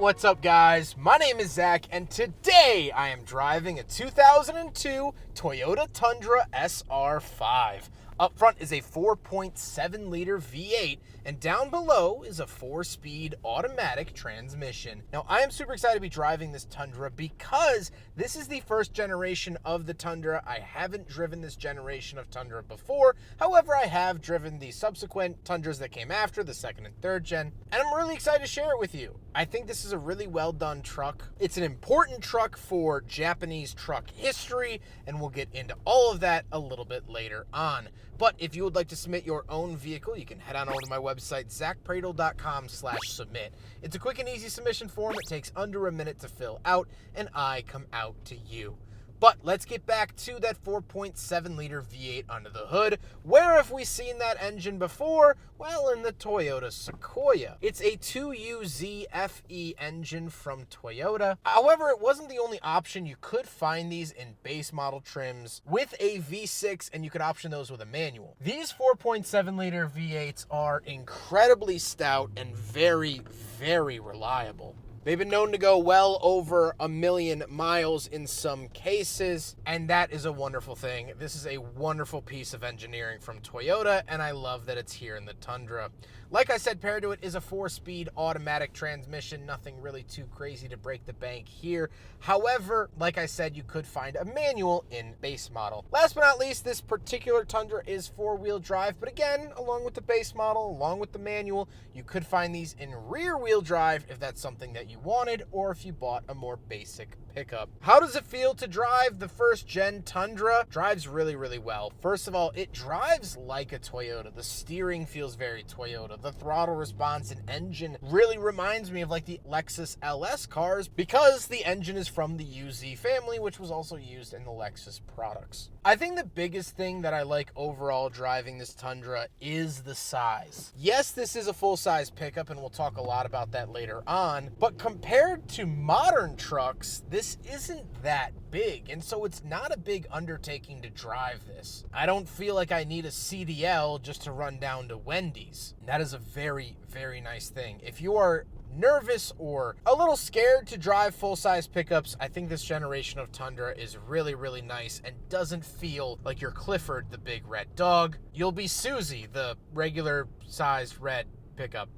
What's up, guys? My name is Zach, and today I am driving a 2002 Toyota Tundra SR5. Up front is a 4.7-liter V8, and down below is a 4-speed automatic transmission. Now, I am super excited to be driving this Tundra because this is the first generation of the Tundra. I haven't driven this generation of Tundra before. However, I have driven the subsequent Tundras that came after, the second and third gen, and I'm really excited to share it with you. I think this is a really well-done truck. It's an important truck for Japanese truck history, and we'll get into all of that a little bit later on. But if you would like to submit your own vehicle, you can head on over to my website, zackpradel.com/submit. It's a quick and easy submission form. It takes under a minute to fill out, and I come out to you. But let's get back to that 4.7-liter V8 under the hood. Where have we seen that engine before? Well, in the Toyota Sequoia. It's a 2UZ FE engine from Toyota. However, it wasn't the only option. You could find these in base model trims with a V6, and you could option those with a manual. These 4.7-liter V8s are incredibly stout and very, very reliable. They've been known to go well over 1 million miles in some cases, and that is a wonderful thing. This is a wonderful piece of engineering from Toyota, and I love that it's here in the Tundra. Like I said, paired to it is a 4-speed automatic transmission. Nothing really too crazy to break the bank here. However, like I said, you could find a manual in base model. Last but not least, this particular Tundra is 4-wheel drive, but again, along with the base model, along with the manual, you could find these in rear-wheel drive if that's something that you wanted, or if you bought a more basic pickup. How does it feel to drive the first gen Tundra? Drives really, really well. First of all, it drives like a Toyota. The steering feels very Toyota. The throttle response and engine really reminds me of like the Lexus LS cars because the engine is from the UZ family, which was also used in the Lexus products. I think the biggest thing that I like overall driving this Tundra is the size. Yes, this is a full-size pickup, and we'll talk a lot about that later on, but compared to modern trucks, this isn't that big, and so it's not a big undertaking to drive this. I don't feel like I need a CDL just to run down to Wendy's. That is a very, very nice thing. If you are nervous or a little scared to drive full-size pickups, I think this generation of Tundra is really, really nice and doesn't feel like you're Clifford the big red dog. You'll be Susie, the regular-sized red pickup.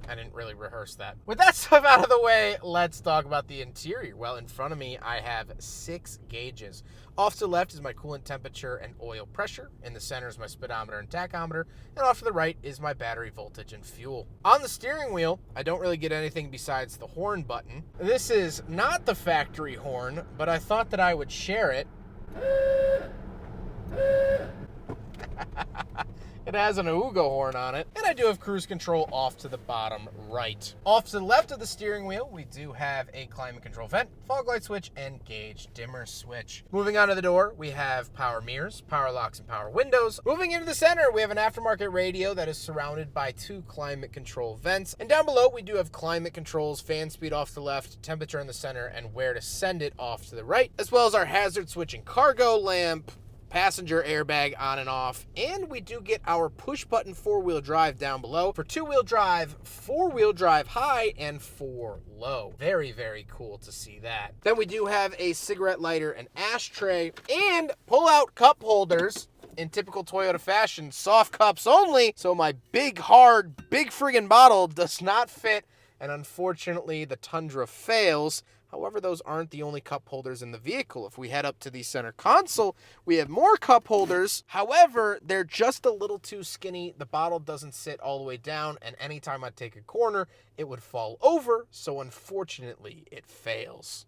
I didn't really rehearse that. With that stuff out of the way, let's talk about the interior. Well, in front of me, I have 6 gauges. Off to the left is my coolant temperature and oil pressure. In the center is my speedometer and tachometer. And off to the right is my battery voltage and fuel. On the steering wheel, I don't really get anything besides the horn button. This is not the factory horn, but I thought that I would share it. It has an Ugo horn on it, and I do have cruise control off to the bottom right. Off to the left of the steering wheel, we do have a climate control vent, fog light switch, and gauge dimmer switch. Moving on to the door, we have power mirrors, power locks, and power windows. Moving into the center, we have an aftermarket radio that is surrounded by 2 climate control vents. And down below, we do have climate controls, fan speed off to the left, temperature in the center, and where to send it off to the right, as well as our hazard switch and cargo lamp, passenger airbag on and off, and we do get our push-button 4-wheel drive down below for 2-wheel drive, 4-wheel drive high, and 4 low. Very, very cool to see that. Then we do have a cigarette lighter and ashtray, and pull-out cup holders. In typical Toyota fashion, soft cups only, so my big, hard, big friggin' bottle does not fit, and unfortunately, the Tundra fails. However, those aren't the only cup holders in the vehicle. If we head up to the center console, we have more cup holders. However, they're just a little too skinny. The bottle doesn't sit all the way down, and anytime I take a corner, it would fall over. So unfortunately, it fails.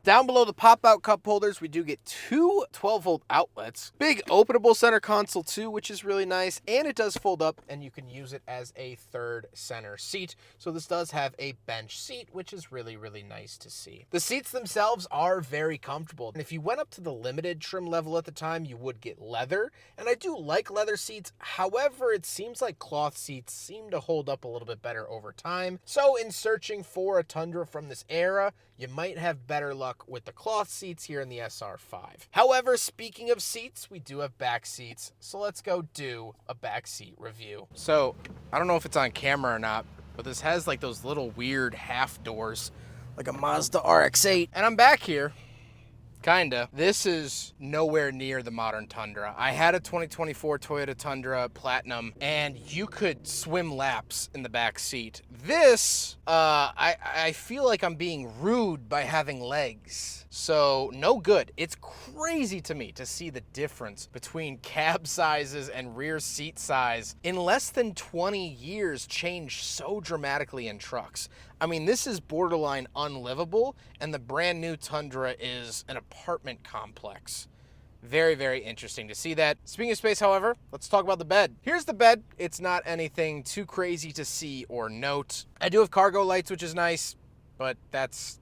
Down below the pop-out cup holders, we do get 2 12-volt outlets. Big openable center console too, which is really nice. And it does fold up, and you can use it as a third center seat. So this does have a bench seat, which is really, really nice to see. The seats themselves are very comfortable. And if you went up to the limited trim level at the time, you would get leather. And I do like leather seats. However, it seems like cloth seats seem to hold up a little bit better over time. So in searching for a Tundra from this era, you might have better luck with the cloth seats here in the SR5. However, speaking of seats, we do have back seats, so let's go do a back seat review. So, I don't know if it's on camera or not, but this has like those little weird half doors, like a Mazda RX-8. And I'm back here. Kinda. This is nowhere near the modern Tundra. I had a 2024 Toyota Tundra Platinum, and you could swim laps in the back seat. This, I feel like I'm being rude by having legs. So, no good. It's crazy to me to see the difference between cab sizes and rear seat size in less than 20 years change so dramatically in trucks. I mean, this is borderline unlivable, and the brand new Tundra is an apartment complex. Very, very interesting to see that. Speaking of space, however, let's talk about the bed. Here's the bed. It's not anything too crazy to see or note. I do have cargo lights, which is nice, but that's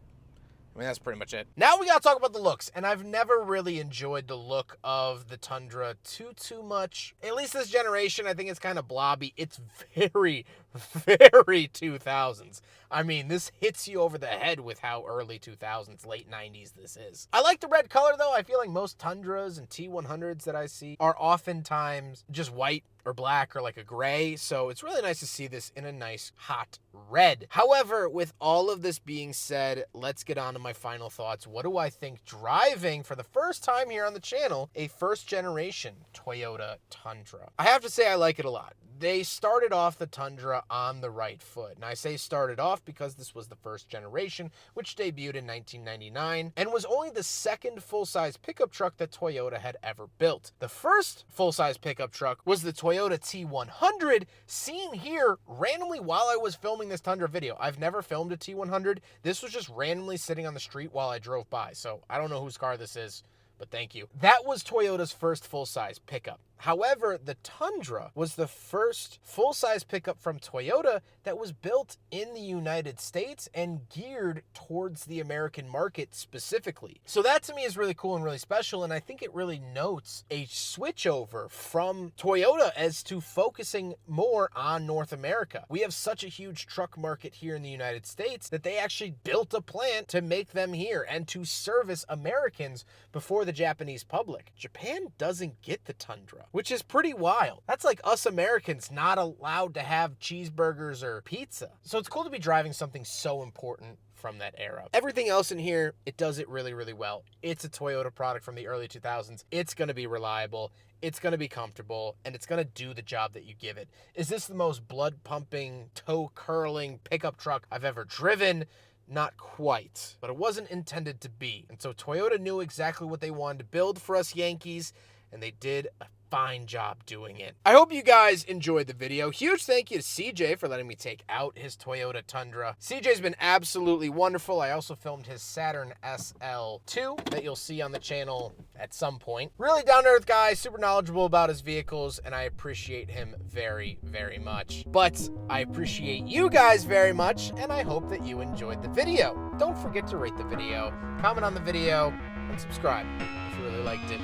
pretty much it. Now we gotta talk about the looks, and I've never really enjoyed the look of the Tundra too much. At least this generation, I think it's kind of blobby. It's very, very 2000s. I mean, this hits you over the head with how early 2000s, late 90s this is. I like the red color, though. I feel like most Tundras and T100s that I see are oftentimes just white or black or like a gray, so it's really nice to see this in a nice hot red. However, with all of this being said, let's get on to my final thoughts. What do I think driving for the first time here on the channel a first generation Toyota Tundra? I have to say I like it a lot. They started off the Tundra on the right foot. And I say started off because this was the first generation, which debuted in 1999 and was only the second full-size pickup truck that Toyota had ever built. The first full-size pickup truck was the Toyota T100, seen here randomly while I was filming this Tundra video. I've never filmed a T100. This was just randomly sitting on the street while I drove by, so I don't know whose car this is, but thank you. That was Toyota's first full-size pickup. However, the Tundra was the first full-size pickup from Toyota that was built in the United States and geared towards the American market specifically. So that to me is really cool and really special, and I think it really notes a switchover from Toyota as to focusing more on North America. We have such a huge truck market here in the United States that they actually built a plant to make them here and to service Americans before the Japanese public. Japan doesn't get the Tundra, which is pretty wild. That's like us Americans not allowed to have cheeseburgers or pizza. So it's cool to be driving something so important from that era. Everything else in here, it does it really, really well. It's a Toyota product from the early 2000s. It's gonna be reliable, it's gonna be comfortable, and it's gonna do the job that you give it. Is this the most blood-pumping, toe-curling pickup truck I've ever driven? Not quite, but it wasn't intended to be. And so Toyota knew exactly what they wanted to build for us Yankees, and they did a fine job doing it. I hope you guys enjoyed the video. Huge thank you to CJ for letting me take out his Toyota Tundra. CJ's been absolutely wonderful. I also filmed his Saturn SL2 that you'll see on the channel at some point. Really down-to-earth guy, super knowledgeable about his vehicles, and I appreciate him very, very much. But I appreciate you guys very much, and I hope that you enjoyed the video. Don't forget to rate the video, comment on the video, and subscribe if you really liked it.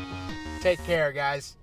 Take care, guys.